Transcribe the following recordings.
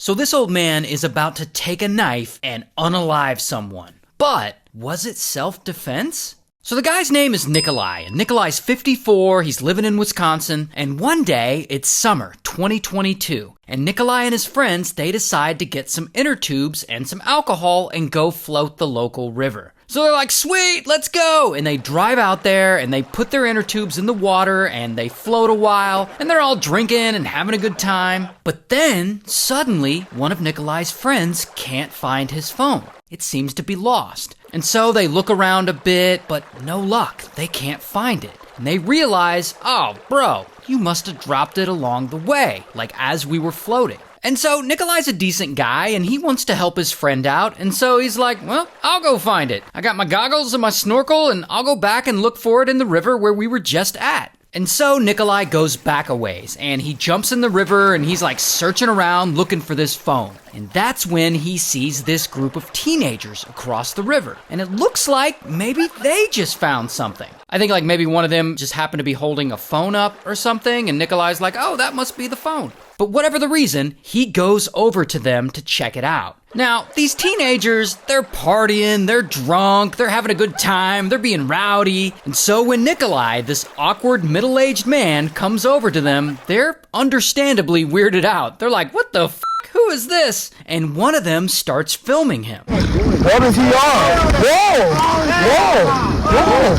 So this old man is about to take a knife and unalive someone. But was it self-defense? So the guy's name is Nicolae, and Nicolae's 54, he's living in Wisconsin, and one day, it's summer 2022, and Nicolae and his friends, they decide to get some inner tubes and some alcohol and go float the local river. So they're like, sweet, let's go! And they drive out there, and they put their inner tubes in the water, and they float a while, and they're all drinking and having a good time. But then, suddenly, one of Nicolae's friends can't find his phone. It seems to be lost. And so they look around a bit, but no luck. They can't find it. And they realize, oh, bro, you must have dropped it along the way, like as we were floating. And so Nicolae's a decent guy, and he wants to help his friend out, and so he's like, well, I'll go find it. I got my goggles and my snorkel, and I'll go back and look for it in the river where we were just at. And so Nicolae goes back a ways, and he jumps in the river, and he's like searching around looking for this phone. And that's when he sees this group of teenagers across the river. And it looks like maybe they just found something. I think like maybe one of them just happened to be holding a phone up or something, and Nicolae's like, oh, that must be the phone. But whatever the reason, he goes over to them to check it out. Now, these teenagers, they're partying, they're drunk, they're having a good time, they're being rowdy. And so when Nicolae, this awkward middle-aged man, comes over to them, they're understandably weirded out. They're like, what the f***? Who is this? And one of them starts filming him. What is he on? Whoa! Whoa! Whoa!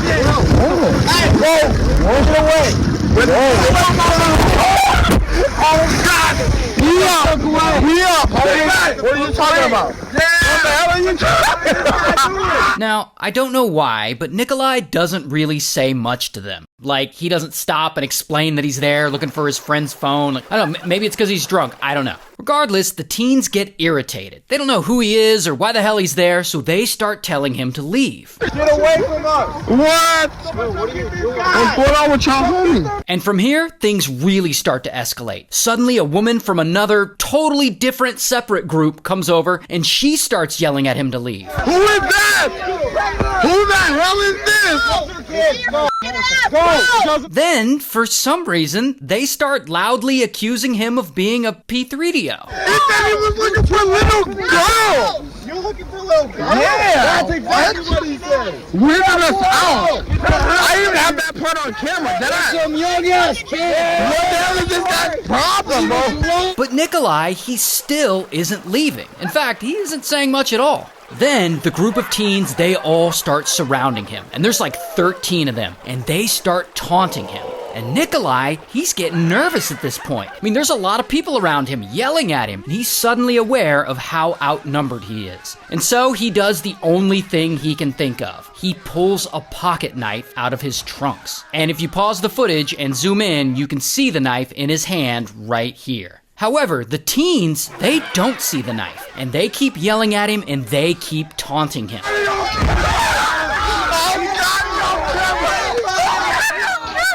Whoa! Whoa! Whoa! Whoa! Oh, God! We up! We up! What are you talking about? What the hell are you talking about? Now, I don't know why, but Nicolae doesn't really say much to them. Like, he doesn't stop and explain that he's there looking for his friend's phone. Like, I don't know, maybe it's because he's drunk. I don't know. Regardless, the teens get irritated. They don't know who he is or why the hell he's there, so they start telling him to leave. Get away from us! What? What are you doing? What's going on with y'all homie? And from here, things really start to escalate. Suddenly, a woman from another, totally different, separate group comes over, and she starts yelling at him to leave. Who is that? Who the hell is this? Go. Then, for some reason, they start loudly accusing him of being a P3DO. He said he was looking for little girls. You're looking for little girls? Yeah. That's exactly what he said. Weirded us out. I didn't have that part on camera, did I? Some young ass kid. What the hell is this guy's problem, bro? But Nicolae, he still isn't leaving. In fact, he isn't saying much at all. Then, the group of teens, they all start surrounding him. And there's like 13 of them. And they start taunting him. And Nicolae, he's getting nervous at this point. I mean, there's a lot of people around him yelling at him. And he's suddenly aware of how outnumbered he is. And so he does the only thing he can think of. He pulls a pocket knife out of his trunks. And if you pause the footage and zoom in, you can see the knife in his hand right here. However, the teens, they don't see the knife, and they keep yelling at him, and they keep taunting him.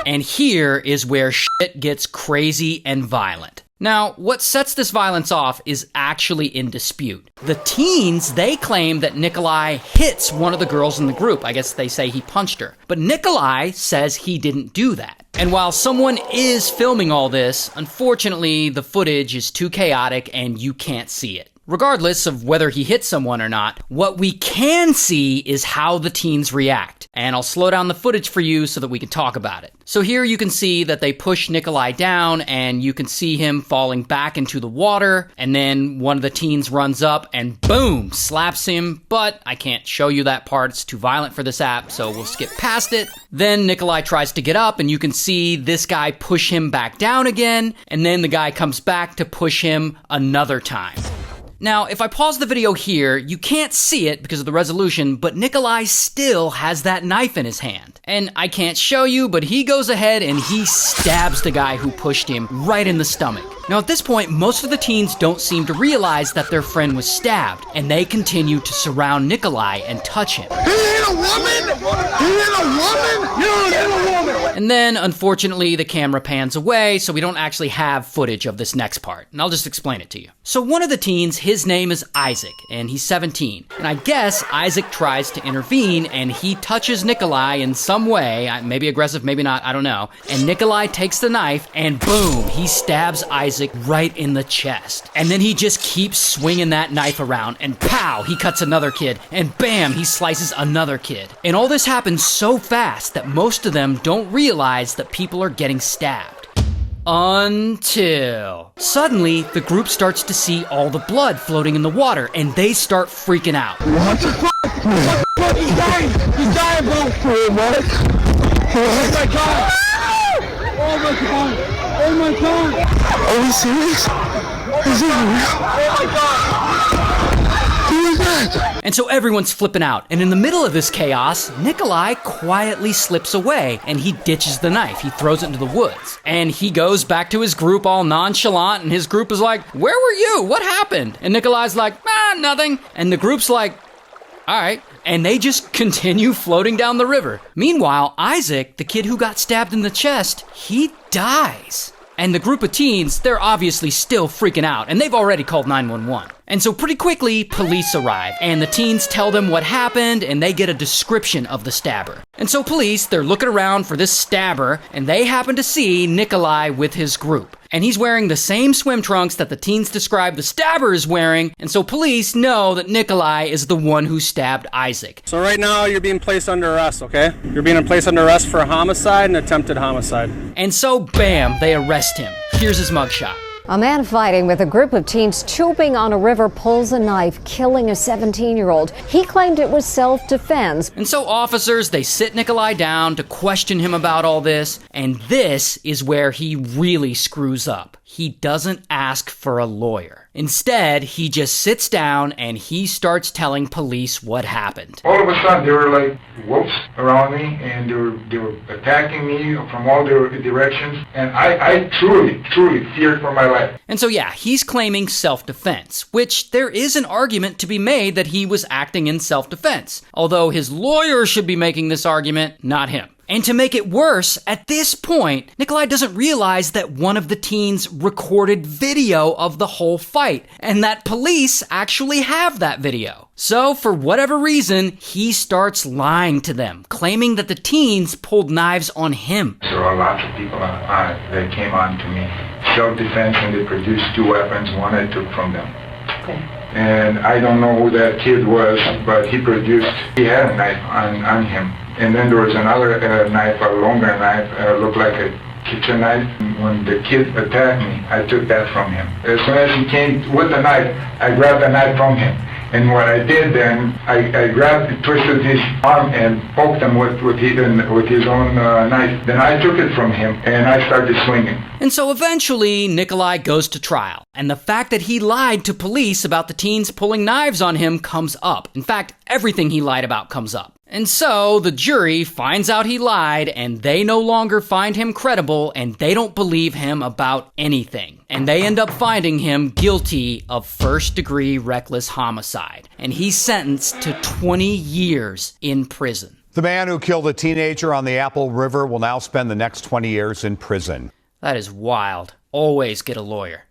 And here is where shit gets crazy and violent. Now, what sets this violence off is actually in dispute. The teens, they claim that Nicolae hits one of the girls in the group. I guess they say he punched her. But Nicolae says he didn't do that. And while someone is filming all this, unfortunately, the footage is too chaotic and you can't see it. Regardless of whether he hit someone or not, what we can see is how the teens react. And I'll slow down the footage for you so that we can talk about it. So here you can see that they push Nicolae down and you can see him falling back into the water. And then one of the teens runs up and boom, slaps him. But I can't show you that part. It's too violent for this app, so we'll skip past it. Then Nicolae tries to get up and you can see this guy push him back down again. And then the guy comes back to push him another time. Now, if I pause the video here, you can't see it because of the resolution, but Nicolae still has that knife in his hand. And I can't show you, but he goes ahead and he stabs the guy who pushed him right in the stomach. Now, at this point, most of the teens don't seem to realize that their friend was stabbed, and they continue to surround Nicolae and touch him. He hit a woman? He hit a woman? You hit a woman! And then, unfortunately, the camera pans away, so we don't actually have footage of this next part. And I'll just explain it to you. So one of the teens, his name is Isaac, and he's 17. And I guess Isaac tries to intervene, and he touches Nicolae in some way, maybe aggressive, maybe not, I don't know. And Nicolae takes the knife, and boom, he stabs Isaac right in the chest. And then he just keeps swinging that knife around, and pow, he cuts another kid, and bam, he slices another kid. And all this happens so fast that most of them don't realize that people are getting stabbed. Until suddenly, the group starts to see all the blood floating in the water, and they start freaking out. What the fuck? What the fuck? He's dying! He's dying, bro! What? Oh my god! Oh my god! Oh my god! Are we serious? Is it real? Oh my god! Who is that? And so everyone's flipping out, and in the middle of this chaos, Nicolae quietly slips away, and he ditches the knife. He throws it into the woods. And he goes back to his group all nonchalant, and his group is like, "Where were you? What happened?" And Nicolae's like, nothing. And the group's like, all right. And they just continue floating down the river. Meanwhile, Isaac, the kid who got stabbed in the chest, he dies. And the group of teens, they're obviously still freaking out, and they've already called 911. And so pretty quickly, police arrive, and the teens tell them what happened, and they get a description of the stabber. And so police, they're looking around for this stabber, and they happen to see Nicolae with his group. And he's wearing the same swim trunks that the teens describe the stabber is wearing, and so police know that Nicolae is the one who stabbed Isaac. So right now, you're being placed under arrest, okay? You're being placed under arrest for a homicide and attempted homicide. And so, bam, they arrest him. Here's his mugshot. A man fighting with a group of teens chooping on a river pulls a knife, killing a 17-year-old. He claimed it was self-defense. And so officers, they sit Nicolae down to question him about all this, and this is where he really screws up. He doesn't ask for a lawyer. Instead, he just sits down and he starts telling police what happened. All of a sudden, there were like wolves around me, and they were attacking me from all directions, and I truly feared for my life. And so yeah, he's claiming self-defense, which there is an argument to be made that he was acting in self-defense, although his lawyer should be making this argument, not him. And to make it worse, at this point, Nicolae doesn't realize that one of the teens recorded video of the whole fight, and that police actually have that video. So, for whatever reason, he starts lying to them, claiming that the teens pulled knives on him. There were lots of people that came on to me. Self-defense, and they produced 2 weapons, one I took from them. Okay. And I don't know who that kid was, but he had a knife on him. And then there was another knife, a longer knife, looked like a kitchen knife. When the kid attacked me, I took that from him. As soon as he came with the knife, I grabbed the knife from him. And what I did then, I twisted his arm and poked him with his own knife. Then I took it from him, and I started swinging. And so eventually, Nicolae goes to trial. And the fact that he lied to police about the teens pulling knives on him comes up. In fact, everything he lied about comes up. And so the jury finds out he lied, and they no longer find him credible, and they don't believe him about anything. And they end up finding him guilty of first-degree reckless homicide. And he's sentenced to 20 years in prison. The man who killed a teenager on the Apple River will now spend the next 20 years in prison. That is wild. Always get a lawyer.